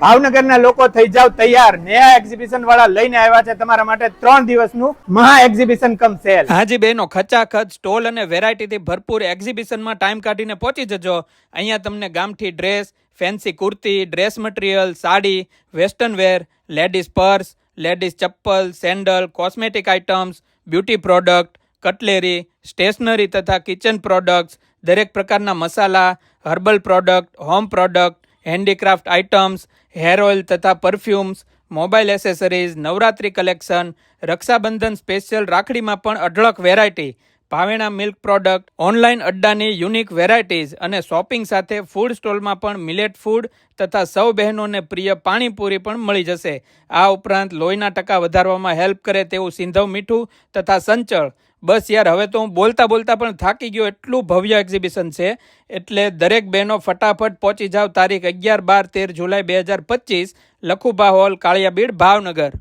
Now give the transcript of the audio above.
ભાવનગરના લોકો થઈ જાવ તૈયાર, નયા એક્ઝિબિશન વાળા લઈને આવ્યા છે તમારા માટે 3 દિવસનું મહા એક્ઝિબિશન કમ સેલ. હાજી બહેનો, ખચાખચ સ્ટોલ અને વેરાયટીથી ભરપૂર એક્ઝિબિશનમાં ટાઈમ કાઢીને પહોંચી જજો. અહીંયા તમને ગામઠી dress, fancy kurti, dress material, sari, western wear, ladies purse, ladies chappal, sandal, cosmetic items, beauty product, cutlery, stationery તથા કિચન પ્રોડક્ટ્સ, દરેક પ્રકારના masala, herbal product, home product, handicraft items, hair oil તથા perfumes, mobile accessories, Navratri collection, Rakshabandhan special રાખડીમાં પણ અઢળક variety, Bhavena milk product, online અડ્ડાની unique varieties અને shopping સાથે ફૂડ સ્ટોલમાં પણ મિલેટ ફૂડ તથા સૌ બહેનોને પ્રિય પાણીપુરી પણ મળી જશે. આ ઉપરાંત લોહીના ટકા વધારવામાં હેલ્પ કરે તેવું સિંધવ મીઠું તથા સંચળ. બસ યાર, હવે તો હું બોલતા પણ થાકી ગયો, એટલું ભવ્ય એક્ઝિબિશન છે. એટલે દરેક બહેનો ફટાફટ પહોંચી જાવ. તારીખ 11, 12, 13 જુલાઈ 2025, લખુભા હોલ, કાળિયાબીડ, ભાવનગર.